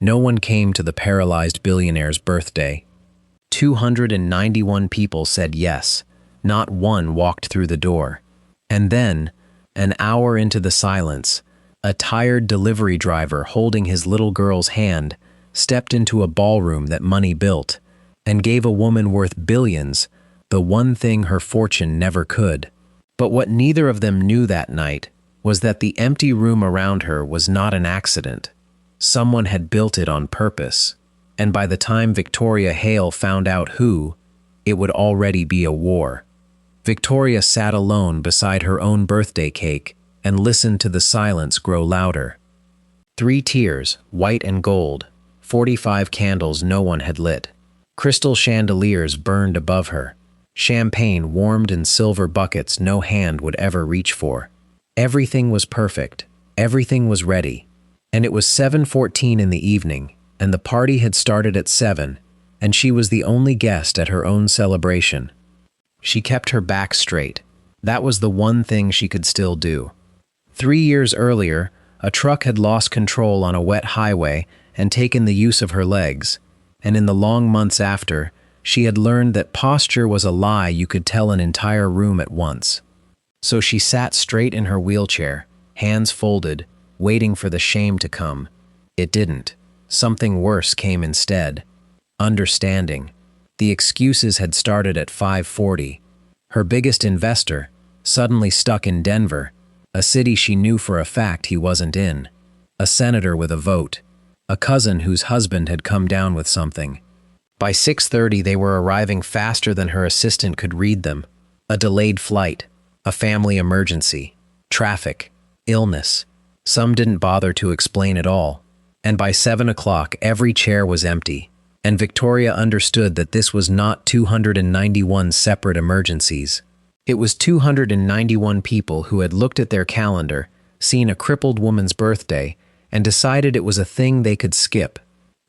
No one came to the paralyzed billionaire's birthday. 291 people said yes. Not one walked through the door. And then, an hour into the silence, a tired delivery driver holding his little girl's hand stepped into a ballroom that money built and gave a woman worth billions the one thing her fortune never could. But what neither of them knew that night was that the empty room around her was not an accident. Someone had built it on purpose, and by the time Victoria Hale found out who, it would already be a war. Victoria sat alone beside her own birthday cake and listened to the silence grow louder. 3 tiers, white and gold, 45 candles no one had lit. Crystal chandeliers burned above her. Champagne warmed in silver buckets no hand would ever reach for. Everything was perfect. Everything was ready. And it was 7:14 in the evening, and the party had started at 7, and she was the only guest at her own celebration. She kept her back straight. That was the one thing she could still do. 3 years earlier, a truck had lost control on a wet highway and taken the use of her legs, and in the long months after, she had learned that posture was a lie you could tell an entire room at once. So she sat straight in her wheelchair, hands folded, waiting for the shame to come. It didn't. Something worse came instead. Understanding. The excuses had started at 5:40. Her biggest investor, suddenly stuck in Denver, a city she knew for a fact he wasn't in. A senator with a vote. A cousin whose husband had come down with something. By 6:30 they were arriving faster than her assistant could read them. A delayed flight. A family emergency. Traffic. Illness. Some didn't bother to explain it all. And by 7 o'clock every chair was empty. And Victoria understood that this was not 291 separate emergencies. It was 291 people who had looked at their calendar, seen a crippled woman's birthday, and decided it was a thing they could skip.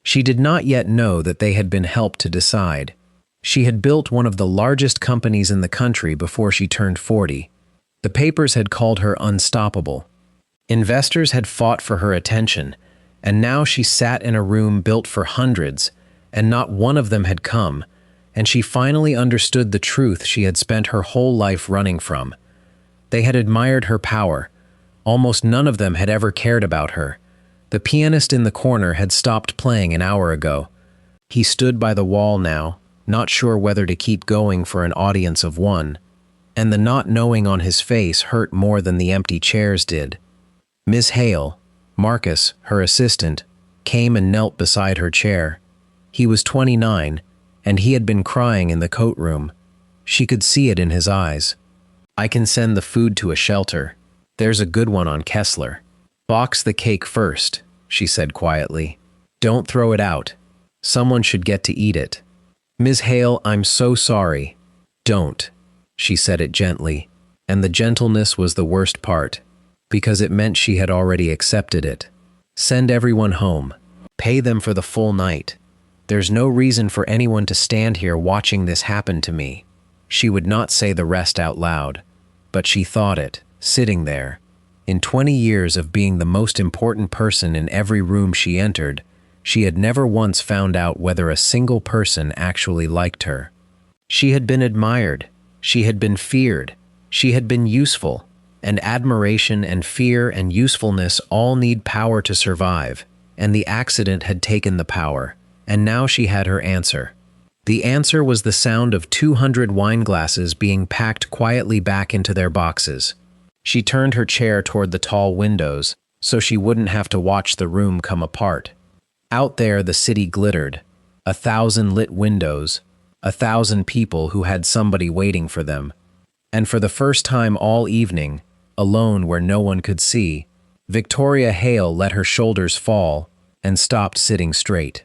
She did not yet know that they had been helped to decide. She had built one of the largest companies in the country before she turned 40. The papers had called her unstoppable. Investors had fought for her attention, and now she sat in a room built for hundreds, and not one of them had come, and she finally understood the truth she had spent her whole life running from. They had admired her power. Almost none of them had ever cared about her. The pianist in the corner had stopped playing an hour ago. He stood by the wall now, not sure whether to keep going for an audience of one, and the not knowing on his face hurt more than the empty chairs did. Miss Hale, Marcus, her assistant, came and knelt beside her chair. He was 29, and he had been crying in the coat room. She could see it in his eyes. "I can send the food to a shelter. There's a good one on Kessler. Box the cake first," she said quietly. "Don't throw it out. Someone should get to eat it." "Ms. Hale, I'm so sorry." "Don't," she said it gently, and the gentleness was the worst part, because it meant she had already accepted it. "Send everyone home. Pay them for the full night. There's no reason for anyone to stand here watching this happen to me." She would not say the rest out loud, but she thought it, sitting there. In 20 years of being the most important person in every room she entered, she had never once found out whether a single person actually liked her. She had been admired, she had been feared, she had been useful, and admiration and fear and usefulness all need power to survive, and the accident had taken the power. And now she had her answer. The answer was the sound of 200 wine glasses being packed quietly back into their boxes. She turned her chair toward the tall windows, so she wouldn't have to watch the room come apart. Out there the city glittered, 1,000 lit windows, 1,000 people who had somebody waiting for them. And for the first time all evening, alone where no one could see, Victoria Hale let her shoulders fall and stopped sitting straight.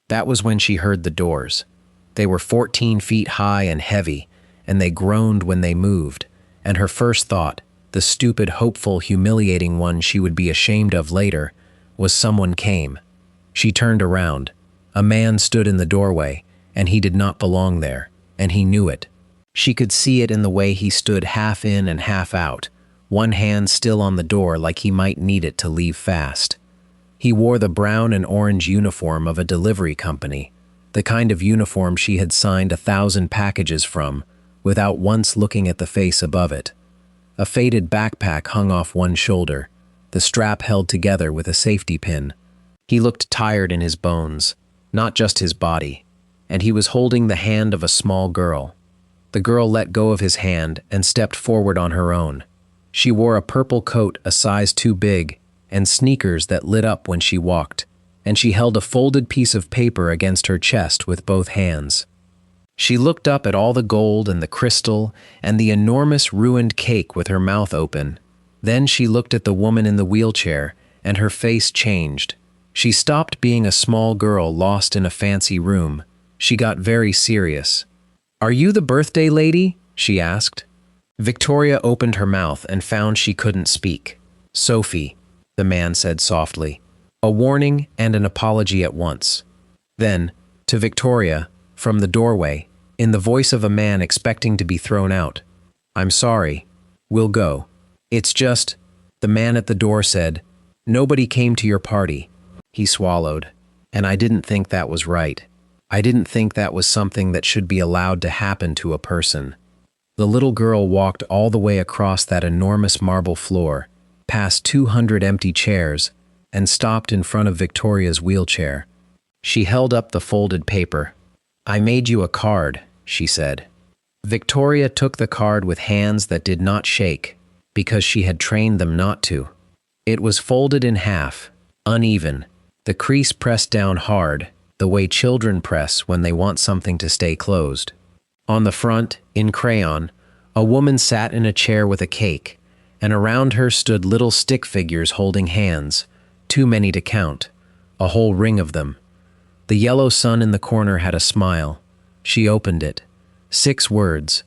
That was when she heard the doors. They were 14 feet high and heavy, and they groaned when they moved, and her first thought, the stupid, hopeful, humiliating one she would be ashamed of later, was someone came. She turned around. A man stood in the doorway, and he did not belong there, and he knew it. She could see it in the way he stood half in and half out, one hand still on the door like he might need it to leave fast. He wore the brown and orange uniform of a delivery company, the kind of uniform she had signed 1,000 packages from, without once looking at the face above it. A faded backpack hung off one shoulder, the strap held together with a safety pin. He looked tired in his bones, not just his body, and he was holding the hand of a small girl. The girl let go of his hand and stepped forward on her own. She wore a purple coat a size too big and sneakers that lit up when she walked, and she held a folded piece of paper against her chest with both hands. She looked up at all the gold and the crystal and the enormous ruined cake with her mouth open. Then she looked at the woman in the wheelchair, and her face changed. She stopped being a small girl lost in a fancy room. She got very serious. "Are you the birthday lady?" she asked. Victoria opened her mouth and found she couldn't speak. "Sophie," the man said softly, a warning and an apology at once. Then, to Victoria, from the doorway, in the voice of a man expecting to be thrown out, "I'm sorry. We'll go. It's just," the man at the door said, "nobody came to your party." He swallowed. "And I didn't think that was right. I didn't think that was something that should be allowed to happen to a person." The little girl walked all the way across that enormous marble floor, past 200 empty chairs, and stopped in front of Victoria's wheelchair. She held up the folded paper. "I made you a card," she said. Victoria took the card with hands that did not shake, because she had trained them not to. It was folded in half, uneven, the crease pressed down hard, the way children press when they want something to stay closed. On the front, in crayon, a woman sat in a chair with a cake, and around her stood little stick figures holding hands, too many to count, a whole ring of them. The yellow sun in the corner had a smile. She opened it. 6 words,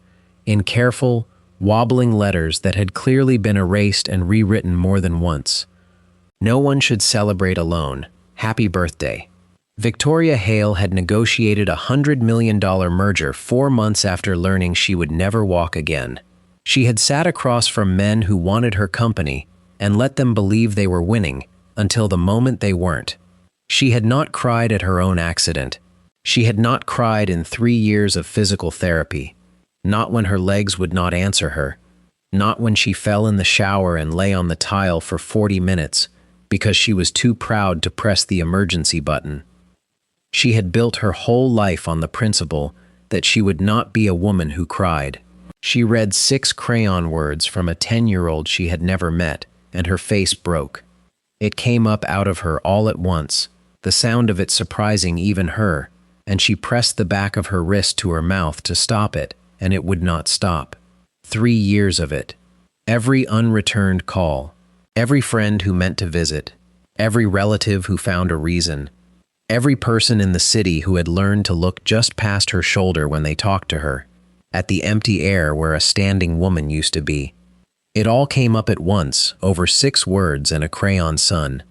in careful, wobbling letters that had clearly been erased and rewritten more than once. "No one should celebrate alone. Happy birthday." Victoria Hale had negotiated a $100 million merger 4 months after learning she would never walk again. She had sat across from men who wanted her company and let them believe they were winning until the moment they weren't. She had not cried at her own accident. She had not cried in 3 years of physical therapy. Not when her legs would not answer her. Not when she fell in the shower and lay on the tile for 40 minutes because she was too proud to press the emergency button. She had built her whole life on the principle that she would not be a woman who cried. She read 6 crayon words from a 10-year-old she had never met, and her face broke. It came up out of her all at once, the sound of it surprising even her, and she pressed the back of her wrist to her mouth to stop it, and it would not stop. 3 years of it. Every unreturned call. Every friend who meant to visit. Every relative who found a reason. Every person in the city who had learned to look just past her shoulder when they talked to her, at the empty air where a standing woman used to be. It all came up at once, over 6 words and a crayon sun.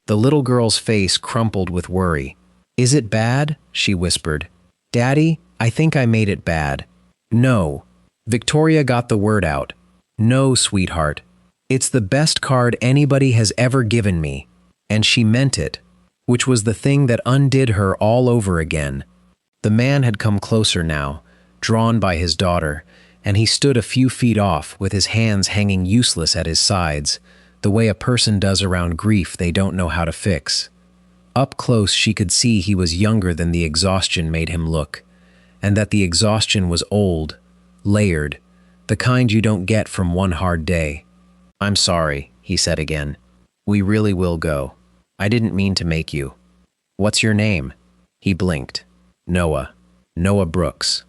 The little girl's face crumpled with worry. "Is it bad?" she whispered. "Daddy, I think I made it bad." "No." Victoria got the word out. "No, sweetheart. It's the best card anybody has ever given me." And she meant it, which was the thing that undid her all over again. The man had come closer now, drawn by his daughter, and he stood a few feet off with his hands hanging useless at his sides, the way a person does around grief they don't know how to fix. Up close she could see he was younger than the exhaustion made him look, and that the exhaustion was old, layered, the kind you don't get from one hard day. "I'm sorry," he said again. "We really will go. I didn't mean to make you." "What's your name?" He blinked. "Noah. Noah Brooks.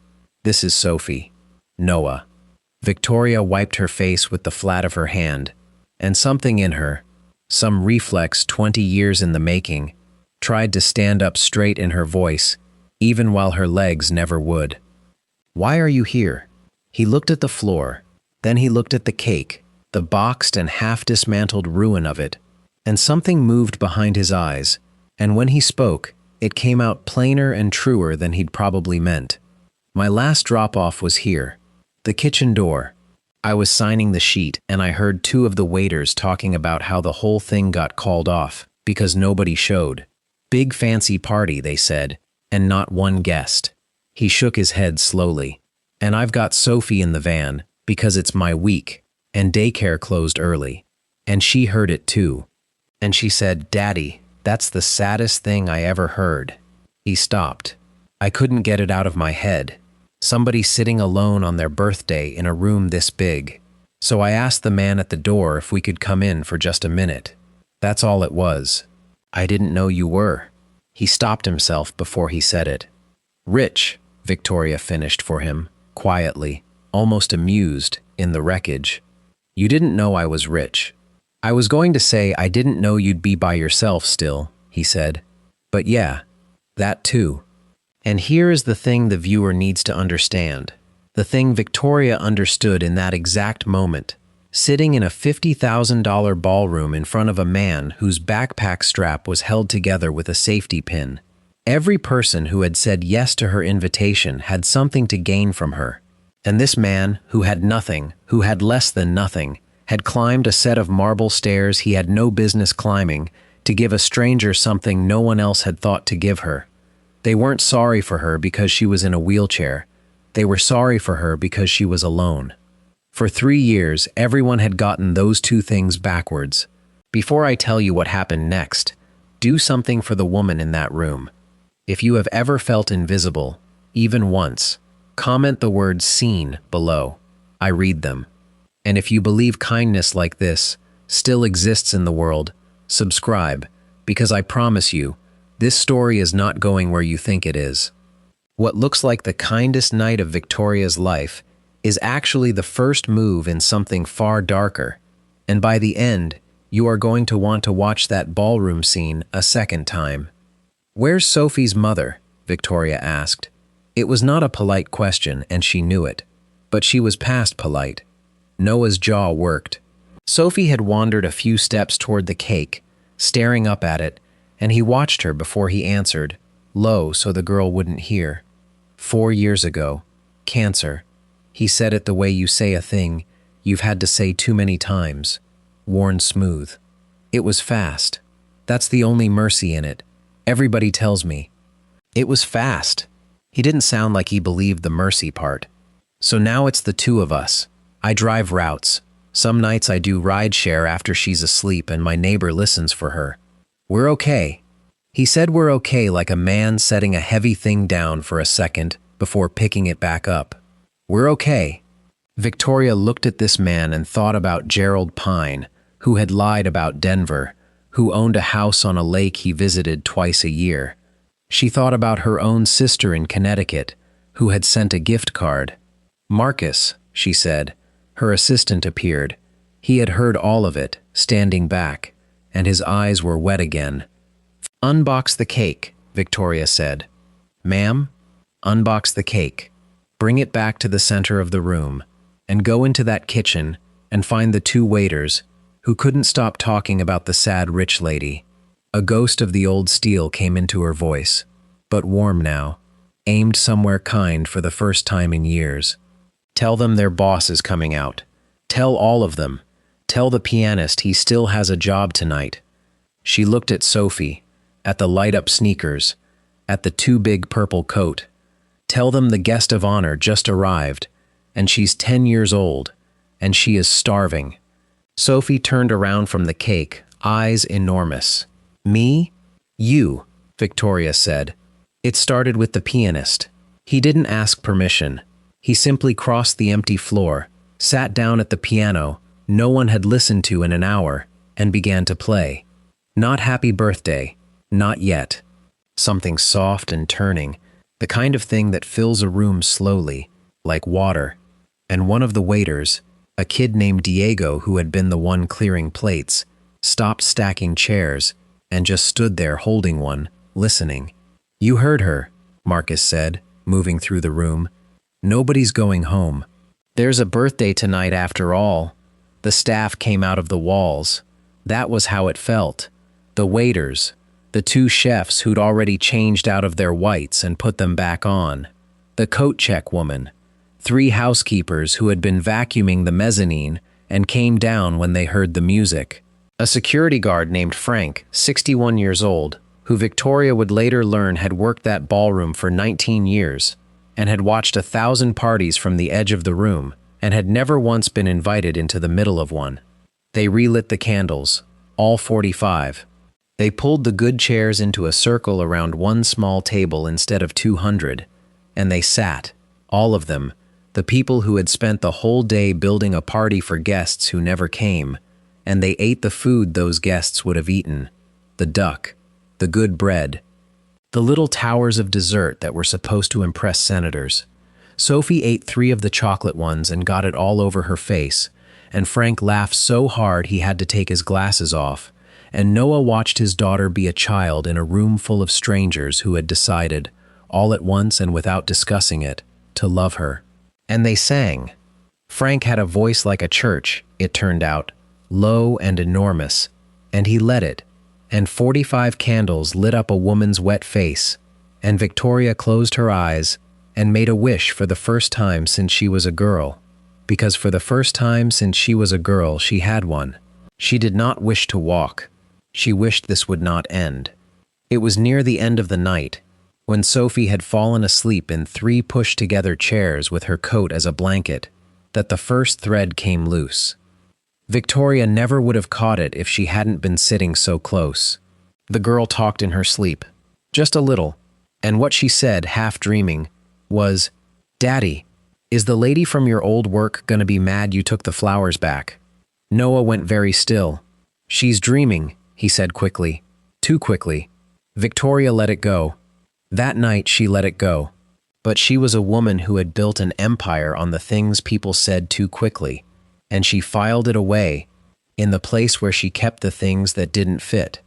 This is Sophie." "Noah." Victoria wiped her face with the flat of her hand, and something in her, some reflex 20 years in the making, tried to stand up straight in her voice, even while her legs never would. "Why are you here?" He looked at the floor, then he looked at the cake, the boxed and half-dismantled ruin of it, and something moved behind his eyes, and when he spoke, it came out plainer and truer than he'd probably meant. "My last drop-off was here, the kitchen door. I was signing the sheet, and I heard 2 of the waiters talking about how the whole thing got called off. because nobody showed. Big fancy party, they said, and not one guest. He shook his head slowly. And I've got Sophie in the van, because it's my week, and daycare closed early. And she heard it too. And she said, "Daddy, that's the saddest thing I ever heard." He stopped. I couldn't get it out of my head. Somebody sitting alone on their birthday in a room this big. So I asked the man at the door if we could come in for just a minute. That's all it was. "I didn't know you were." He stopped himself before he said it. "Rich," Victoria finished for him, quietly, almost amused, in the wreckage. "You didn't know I was rich." "I was going to say I didn't know you'd be by yourself still," he said. "But yeah, that too." And here is the thing the viewer needs to understand. The thing Victoria understood in that exact moment. Sitting in a $50,000 ballroom in front of a man whose backpack strap was held together with a safety pin. Every person who had said yes to her invitation had something to gain from her. And this man, who had nothing, who had less than nothing, had climbed a set of marble stairs he had no business climbing to give a stranger something no one else had thought to give her. They weren't sorry for her because she was in a wheelchair. They were sorry for her because she was alone. For 3 years, everyone had gotten those two things backwards. Before I tell you what happened next, do something for the woman in that room. If you have ever felt invisible, even once, comment the words "seen" below. I read them. And if you believe kindness like this still exists in the world, subscribe, because I promise you, this story is not going where you think it is. What looks like the kindest night of Victoria's life is actually the first move in something far darker, and by the end, you are going to want to watch that ballroom scene a second time. "Where's Sophie's mother?" Victoria asked. It was not a polite question, and she knew it, but she was past polite. Noah's jaw worked. Sophie had wandered a few steps toward the cake, staring up at it, and he watched her before he answered, low so the girl wouldn't hear. 4 years ago. Cancer. He said it the way you say a thing you've had to say too many times. Worn smooth. It was fast. That's the only mercy in it. Everybody tells me. It was fast. He didn't sound like he believed the mercy part. So now it's the two of us. I drive routes. Some nights I do rideshare after she's asleep and my neighbor listens for her. We're okay. He said we're okay like a man setting a heavy thing down for a second before picking it back up. We're okay. Victoria looked at this man and thought about Gerald Pine, who had lied about Denver, who owned a house on a lake he visited twice a year. She thought about her own sister in Connecticut, who had sent a gift card. "Marcus," she said. Her assistant appeared. He had heard all of it, standing back, and his eyes were wet again. "Unbox the cake," Victoria said. "Ma'am?" "Unbox the cake. Bring it back to the center of the room, and go into that kitchen and find the 2 waiters who couldn't stop talking about the sad rich lady." A ghost of the old steel came into her voice, but warm now, aimed somewhere kind for the first time in years. "Tell them their boss is coming out. Tell all of them. Tell the pianist he still has a job tonight." She looked at Sophie, at the light-up sneakers, at the too big purple coat. "Tell them the guest of honor just arrived, and she's 10 years old, and she is starving." Sophie turned around from the cake, eyes enormous. "Me? You," Victoria said. "It started with the pianist. He didn't ask permission. He simply crossed the empty floor, sat down at the piano no one had listened to in an hour, and began to play. Not Happy Birthday, not yet. Something soft and turning, the kind of thing that fills a room slowly, like water. And one of the waiters, a kid named Diego who had been the one clearing plates, stopped stacking chairs and just stood there holding one, listening. "You heard her," Marcus said, moving through the room. "Nobody's going home. There's a birthday tonight after all." The staff came out of the walls. That was how it felt. The waiters, the 2 chefs who'd already changed out of their whites and put them back on. The coat check woman. 3 housekeepers who had been vacuuming the mezzanine and came down when they heard the music. A security guard named Frank, 61 years old, who Victoria would later learn had worked that ballroom for 19 years and had watched 1,000 parties from the edge of the room and had never once been invited into the middle of one. They relit the candles, all 45. They pulled the good chairs into a circle around one small table instead of 200, and they sat, all of them, the people who had spent the whole day building a party for guests who never came, and they ate the food those guests would have eaten, the duck, the good bread, the little towers of dessert that were supposed to impress senators. Sophie ate 3 of the chocolate ones and got it all over her face, and Frank laughed so hard he had to take his glasses off, and Noah watched his daughter be a child in a room full of strangers who had decided, all at once and without discussing it, to love her. And they sang. Frank had a voice like a church, it turned out, low and enormous, and he led it, and 45 candles lit up a woman's wet face, and Victoria closed her eyes and made a wish for the first time since she was a girl, because for the first time since she was a girl she had one. She did not wish to walk. She wished this would not end. It was near the end of the night, when Sophie had fallen asleep in 3 pushed-together chairs with her coat as a blanket, that the first thread came loose. Victoria never would have caught it if she hadn't been sitting so close. The girl talked in her sleep, just a little, and what she said, half dreaming, was, "Daddy, is the lady from your old work gonna be mad you took the flowers back?" Noah went very still. "She's dreaming," he said quickly. Too quickly. Victoria let it go. That night she let it go. But she was a woman who had built an empire on the things people said too quickly, and she filed it away, in the place where she kept the things that didn't fit.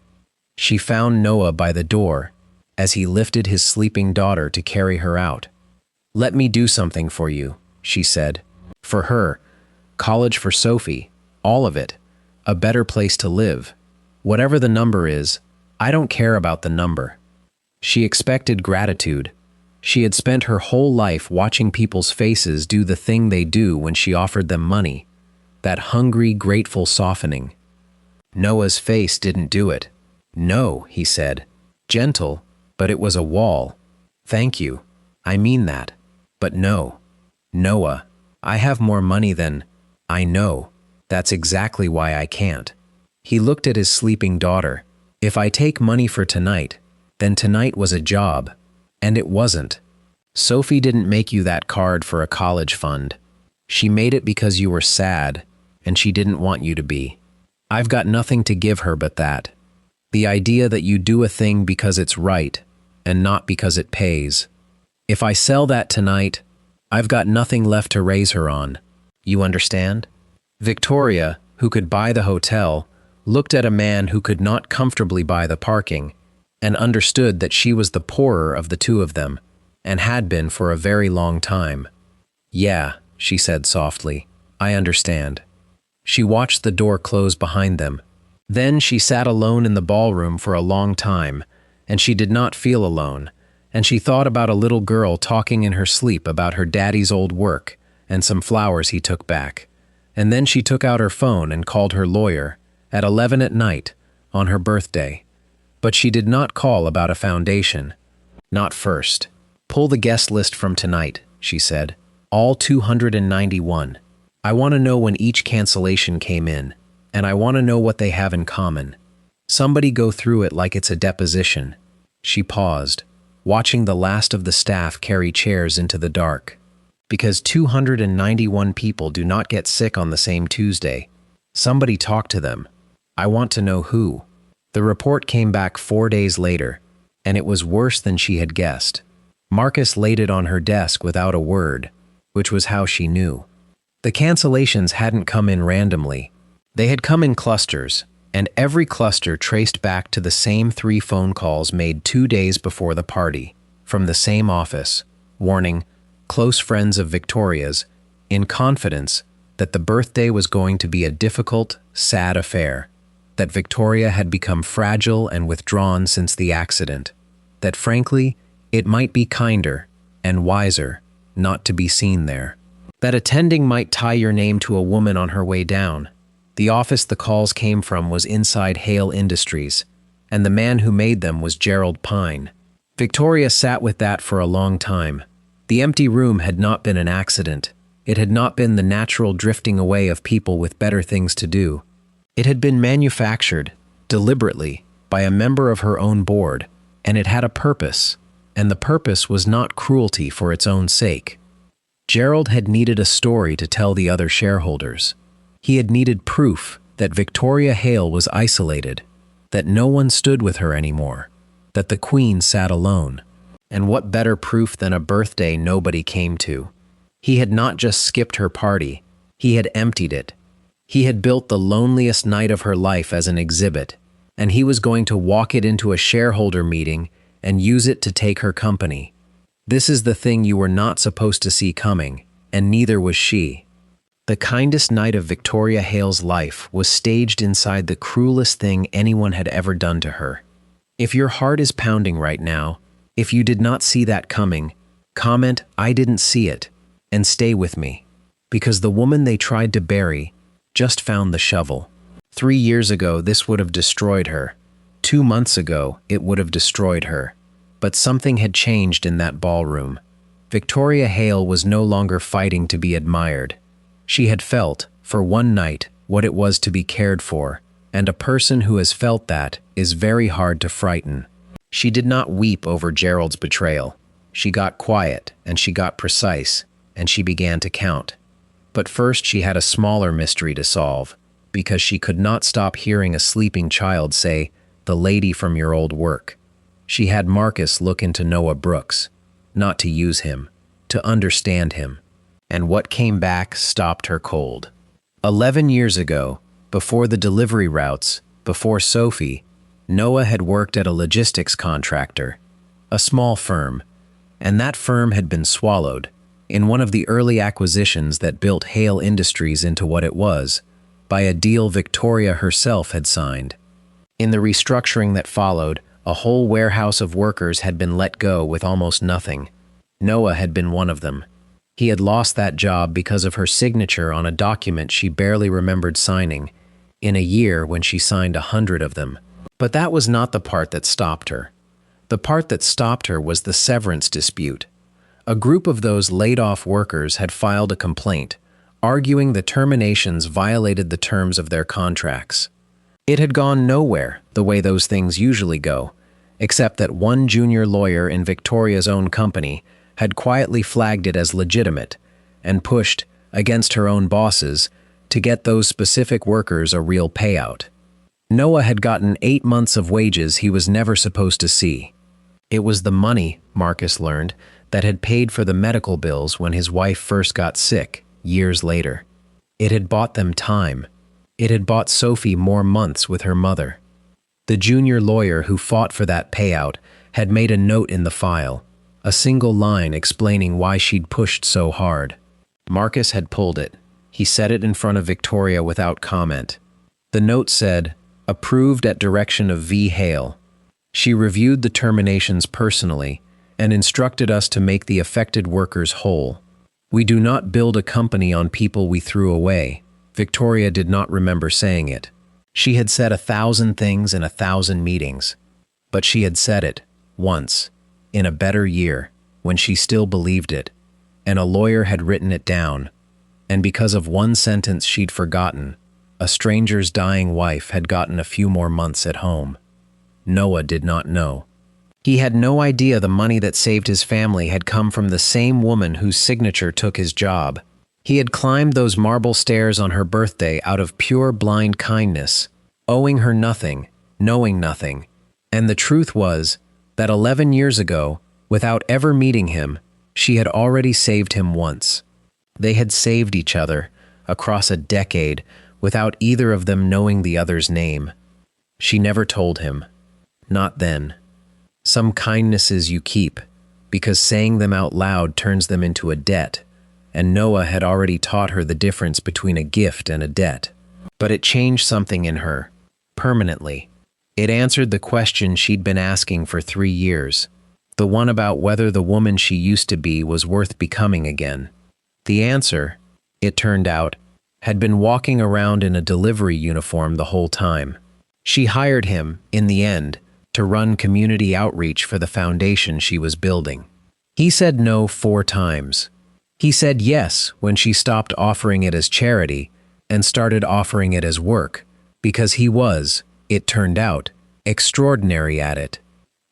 She found Noah by the door, as he lifted his sleeping daughter to carry her out. "Let me do something for you," she said. For her, college for Sophie, all of it, a better place to live. Whatever the number is, I don't care about the number. She expected gratitude. She had spent her whole life watching people's faces do the thing they do when she offered them money, that hungry, grateful softening. Noah's face didn't do it. "No," he said, gentle, but it was a wall. "Thank you. I mean that. But no. Noah, I have more money than—" "I know. That's exactly why I can't." He looked at his sleeping daughter. "If I take money for tonight, then tonight was a job. And it wasn't. Sophie didn't make you that card for a college fund. She made it because you were sad, and she didn't want you to be. I've got nothing to give her but that. The idea that you do a thing because it's right, and not because it pays. If I sell that tonight, I've got nothing left to raise her on. You understand?" Victoria, who could buy the hotel, looked at a man who could not comfortably buy the parking, and understood that she was the poorer of the two of them, and had been for a very long time. "Yeah," she said softly, "I understand." She watched the door close behind them. Then she sat alone in the ballroom for a long time, and she did not feel alone, and she thought about a little girl talking in her sleep about her daddy's old work and some flowers he took back. And then she took out her phone and called her lawyer at 11 at night on her birthday. But she did not call about a foundation. Not first. "Pull the guest list from tonight," she said. "All 291. I want to know when each cancellation came in, and I want to know what they have in common. Somebody go through it like it's a deposition." She paused, watching the last of the staff carry chairs into the dark. Because 291 people do not get sick on the same Tuesday. Somebody talk to them. I want to know who. The report came back 4 days later, and it was worse than she had guessed. Marcus laid it on her desk without a word, which was how she knew. The cancellations hadn't come in randomly. They had come in clusters, and every cluster traced back to the same 3 phone calls made 2 days before the party, from the same office, warning close friends of Victoria's, in confidence that the birthday was going to be a difficult, sad affair, that Victoria had become fragile and withdrawn since the accident, that frankly, it might be kinder and wiser not to be seen there, that attending might tie your name to a woman on her way down, The office the calls came from was inside Hale Industries, and the man who made them was Gerald Pine. Victoria sat with that for a long time. The empty room had not been an accident. It had not been the natural drifting away of people with better things to do. It had been manufactured, deliberately, by a member of her own board, and it had a purpose, and the purpose was not cruelty for its own sake. Gerald had needed a story to tell the other shareholders. He had needed proof that Victoria Hale was isolated, that no one stood with her anymore, that the Queen sat alone. And what better proof than a birthday nobody came to? He had not just skipped her party, he had emptied it. He had built the loneliest night of her life as an exhibit, and he was going to walk it into a shareholder meeting and use it to take her company. This is the thing you were not supposed to see coming, and neither was she. The kindest night of Victoria Hale's life was staged inside the cruelest thing anyone had ever done to her. If your heart is pounding right now, if you did not see that coming, comment, "I didn't see it," and stay with me. Because the woman they tried to bury just found the shovel. 3 years ago, this would have destroyed her. 2 months ago, it would have destroyed her. But something had changed in that ballroom. Victoria Hale was no longer fighting to be admired. She had felt, for one night, what it was to be cared for, and a person who has felt that is very hard to frighten. She did not weep over Gerald's betrayal. She got quiet, and she got precise, and she began to count. But first she had a smaller mystery to solve, because she could not stop hearing a sleeping child say, "The lady from your old work." She had Marcus look into Noah Brooks, not to use him, to understand him. And what came back stopped her cold. 11 years ago, before the delivery routes, before Sophie, Noah had worked at a logistics contractor, a small firm, and that firm had been swallowed, in one of the early acquisitions that built Hale Industries into what it was, by a deal Victoria herself had signed. In the restructuring that followed, a whole warehouse of workers had been let go with almost nothing. Noah had been one of them. He had lost that job because of her signature on a document she barely remembered signing, in a year when she signed 100 of them. But that was not the part that stopped her. The part that stopped her was the severance dispute. A group of those laid-off workers had filed a complaint, arguing the terminations violated the terms of their contracts. It had gone nowhere, the way those things usually go, except that one junior lawyer in Victoria's own company had quietly flagged it as legitimate and pushed, against her own bosses, to get those specific workers a real payout. Noah had gotten 8 months of wages he was never supposed to see. It was the money, Marcus learned, that had paid for the medical bills when his wife first got sick, years later. It had bought them time. It had bought Sophie more months with her mother. The junior lawyer who fought for that payout had made a note in the file, a single line explaining why she'd pushed so hard. Marcus had pulled it. He set it in front of Victoria without comment. The note said, "Approved at direction of V. Hale." She reviewed the terminations personally and instructed us to make the affected workers whole. "We do not build a company on people we threw away." Victoria did not remember saying it. She had said 1,000 things in 1,000 meetings, but she had said it, once, in a better year, when she still believed it, and a lawyer had written it down, and because of one sentence she'd forgotten, a stranger's dying wife had gotten a few more months at home. Noah did not know. He had no idea the money that saved his family had come from the same woman whose signature took his job. He had climbed those marble stairs on her birthday out of pure blind kindness, owing her nothing, knowing nothing. And the truth was that 11 years ago, without ever meeting him, she had already saved him once. They had saved each other across a decade without either of them knowing the other's name. She never told him. Not then. Some kindnesses you keep, because saying them out loud turns them into a debt, and Noah had already taught her the difference between a gift and a debt. But it changed something in her, permanently. It answered the question she'd been asking for 3 years, the one about whether the woman she used to be was worth becoming again. The answer, it turned out, had been walking around in a delivery uniform the whole time. She hired him, in the end, to run community outreach for the foundation she was building. He said no 4 times. He said yes when she stopped offering it as charity and started offering it as work, because he was, it turned out, extraordinary at it.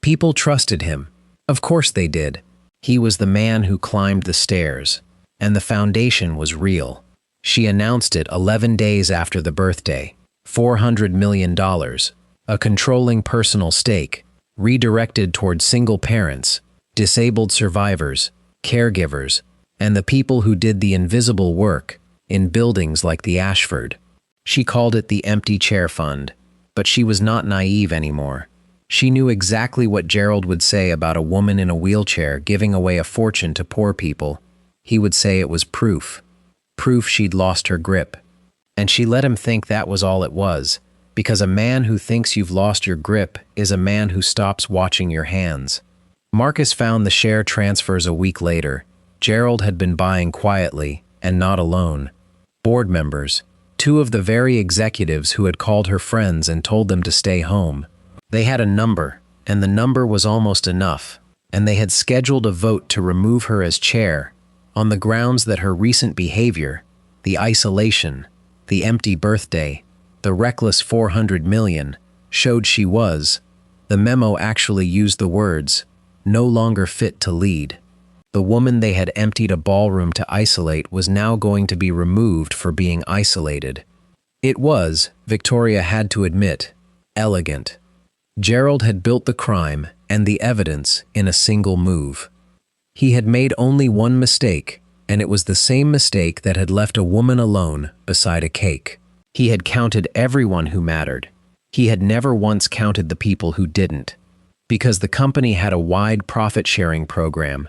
People trusted him. Of course they did. He was the man who climbed the stairs, and the foundation was real. She announced it 11 days after the birthday. $400 million, a controlling personal stake, redirected toward single parents, disabled survivors, caregivers, and the people who did the invisible work in buildings like the Ashford. She called it the Empty Chair Fund, but she was not naive anymore. She knew exactly what Gerald would say about a woman in a wheelchair giving away a fortune to poor people. He would say it was proof. Proof she'd lost her grip. And she let him think that was all it was, because a man who thinks you've lost your grip is a man who stops watching your hands. Marcus found the share transfers a week later. Gerald had been buying quietly, and not alone. Board members, 2 of the very executives who had called her friends and told them to stay home. They had a number, and the number was almost enough, and they had scheduled a vote to remove her as chair, on the grounds that her recent behavior, the isolation, the empty birthday, the reckless $400 million, showed she was. The memo actually used the words, no longer fit to lead. The woman they had emptied a ballroom to isolate was now going to be removed for being isolated. It was, Victoria had to admit, elegant. Gerald had built the crime and the evidence in a single move. He had made only one mistake, and it was the same mistake that had left a woman alone beside a cake. He had counted everyone who mattered. He had never once counted the people who didn't. Because the company had a wide profit-sharing program,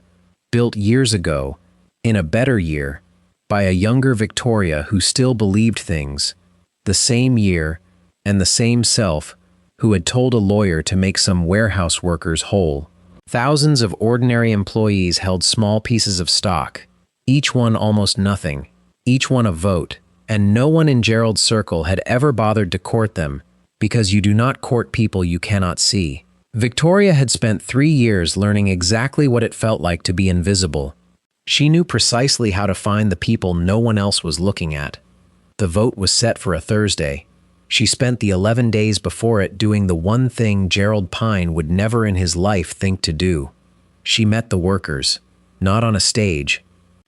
built years ago, in a better year, by a younger Victoria who still believed things, the same year and the same self who had told a lawyer to make some warehouse workers whole. Thousands of ordinary employees held small pieces of stock, each one almost nothing, each one a vote, and no one in Gerald's circle had ever bothered to court them, because you do not court people you cannot see. Victoria had spent 3 years learning exactly what it felt like to be invisible. She knew precisely how to find the people no one else was looking at. The vote was set for a Thursday. She spent the 11 days before it doing the one thing Gerald Pine would never in his life think to do. She met the workers, not on a stage,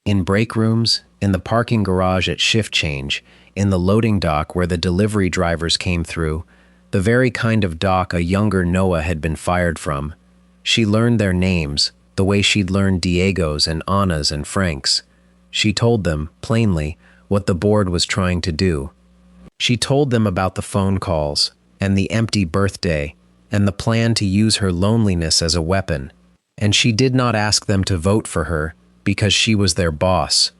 in break rooms, in the parking garage at shift change, in the loading dock where the delivery drivers came through, the very kind of dock a younger Noah had been fired from. She learned their names, the way she'd learned Diego's and Anna's and Frank's. She told them, plainly, what the board was trying to do. She told them about the phone calls, and the empty birthday, and the plan to use her loneliness as a weapon. And she did not ask them to vote for her because she was their boss.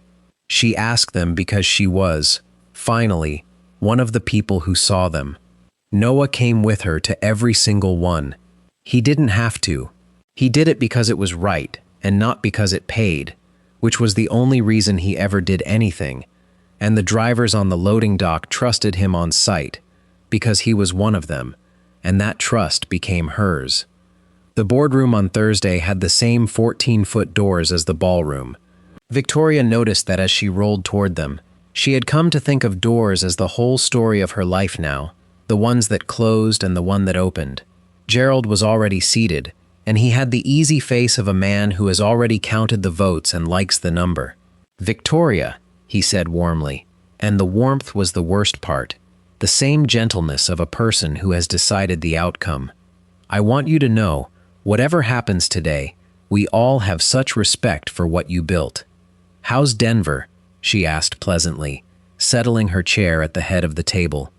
She asked them because she was, finally, one of the people who saw them. Noah came with her to every single one. He didn't have to. He did it because it was right, and not because it paid, which was the only reason he ever did anything. And the drivers on the loading dock trusted him on sight, because he was one of them, and that trust became hers. The boardroom on Thursday had the same 14-foot doors as the ballroom. Victoria noticed that as she rolled toward them. She had come to think of doors as the whole story of her life now, the ones that closed and the one that opened. Gerald was already seated, and he had the easy face of a man who has already counted the votes and likes the number. "Victoria," he said warmly, and the warmth was the worst part, the same gentleness of a person who has decided the outcome. "I want you to know, whatever happens today, we all have such respect for what you built. How's Denver?" she asked pleasantly, settling her chair at the head of the table.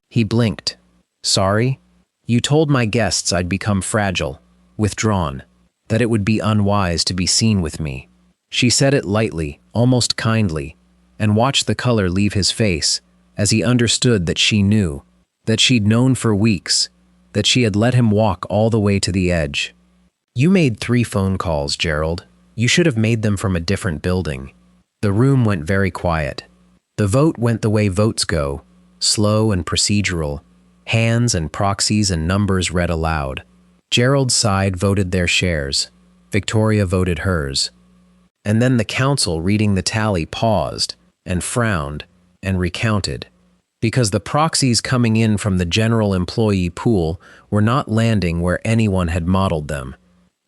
He blinked. "Sorry? You told my guests I'd become fragile, withdrawn, that it would be unwise to be seen with me." She said it lightly, almost kindly, and watched the color leave his face as he understood that she knew, that she'd known for weeks, that she had let him walk all the way to the edge. "You made 3 phone calls, Gerald. You should have made them from a different building." The room went very quiet. The vote went the way votes go, slow and procedural, hands and proxies and numbers read aloud. Gerald's side voted their shares. Victoria voted hers. And then the council reading the tally paused and frowned and recounted, because the proxies coming in from the general employee pool were not landing where anyone had modeled them.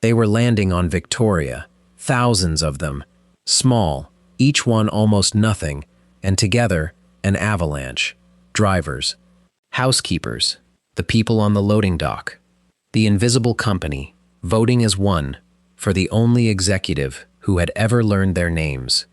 They were landing on Victoria, thousands of them, small, each one almost nothing, and together, an avalanche. Drivers, housekeepers, the people on the loading dock, the invisible company, voting as one for the only executive who had ever learned their names.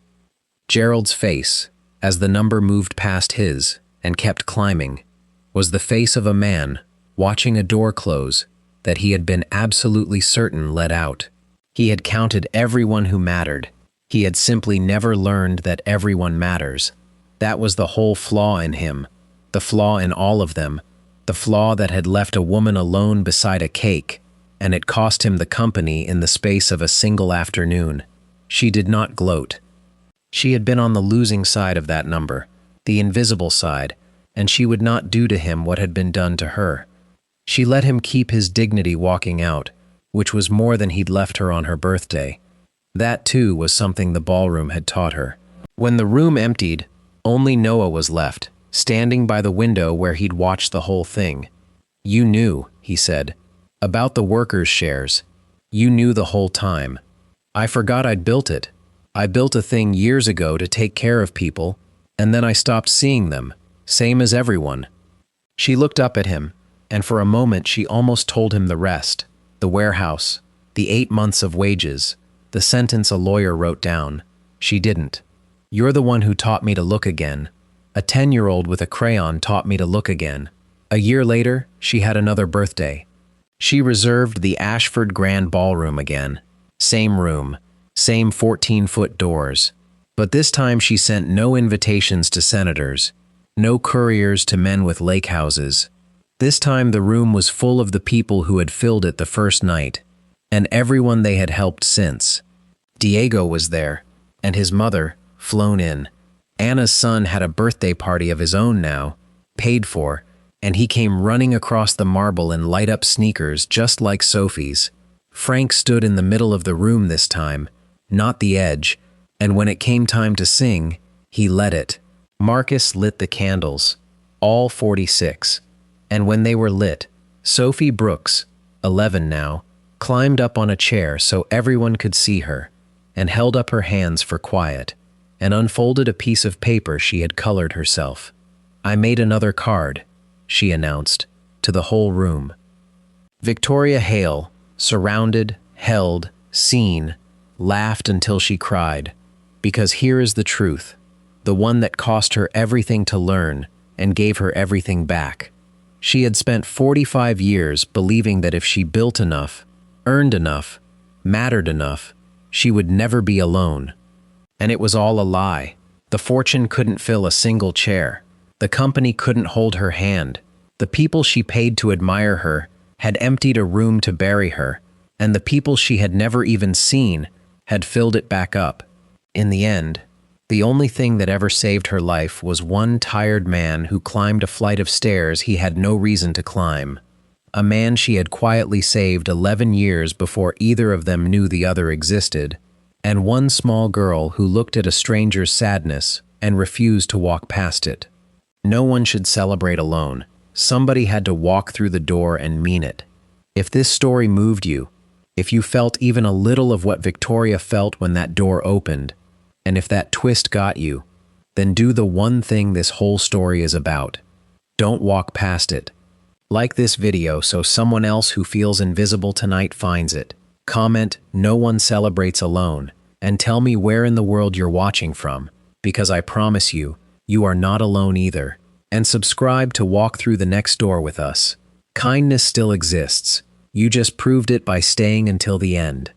Gerald's face, as the number moved past his and kept climbing, was the face of a man watching a door close that he had been absolutely certain let out. He had counted everyone who mattered. He had simply never learned that everyone matters. That was the whole flaw in him, the flaw in all of them, the flaw that had left a woman alone beside a cake, and it cost him the company in the space of a single afternoon. She did not gloat. She had been on the losing side of that number, the invisible side, and she would not do to him what had been done to her. She let him keep his dignity walking out, which was more than he'd left her on her birthday. That, too, was something the ballroom had taught her. When the room emptied, only Noah was left, standing by the window where he'd watched the whole thing. "You knew," he said, "about the workers' shares. You knew the whole time. I forgot I'd built it. I built a thing years ago to take care of people, and then I stopped seeing them, same as everyone." She looked up at him, and for a moment she almost told him the rest, the warehouse, the 8 months of wages, the sentence a lawyer wrote down. She didn't. "You're the one who taught me to look again. A 10-year-old with a crayon taught me to look again." A year later, she had another birthday. She reserved the Ashford Grand Ballroom again. Same room, same 14-foot doors. But this time she sent no invitations to senators, no couriers to men with lake houses. This time the room was full of the people who had filled it the first night, and everyone they had helped since. Diego was there, and his mother, flown in. Anna's son had a birthday party of his own now, paid for, and he came running across the marble in light-up sneakers just like Sophie's. Frank stood in the middle of the room this time, not the edge, and when it came time to sing, he led it. Marcus lit the candles, all 46, and when they were lit, Sophie Brooks, 11 now, climbed up on a chair so everyone could see her, and held up her hands for quiet, and unfolded a piece of paper she had colored herself. "I made another card," she announced, to the whole room. Victoria Hale, surrounded, held, seen, laughed until she cried, because here is the truth, the one that cost her everything to learn and gave her everything back. She had spent 45 years believing that if she built enough, earned enough, mattered enough, she would never be alone. And it was all a lie. The fortune couldn't fill a single chair. The company couldn't hold her hand. The people she paid to admire her had emptied a room to bury her, and the people she had never even seen had filled it back up. In the end, the only thing that ever saved her life was one tired man who climbed a flight of stairs he had no reason to climb. A man she had quietly saved 11 years before either of them knew the other existed, and one small girl who looked at a stranger's sadness and refused to walk past it. No one should celebrate alone. Somebody had to walk through the door and mean it. If this story moved you, if you felt even a little of what Victoria felt when that door opened, and if that twist got you, then do the one thing this whole story is about. Don't walk past it. Like this video so someone else who feels invisible tonight finds it. Comment, "No one celebrates alone," and tell me where in the world you're watching from, because I promise you, you are not alone either. And subscribe to walk through the next door with us. Kindness still exists. You just proved it by staying until the end.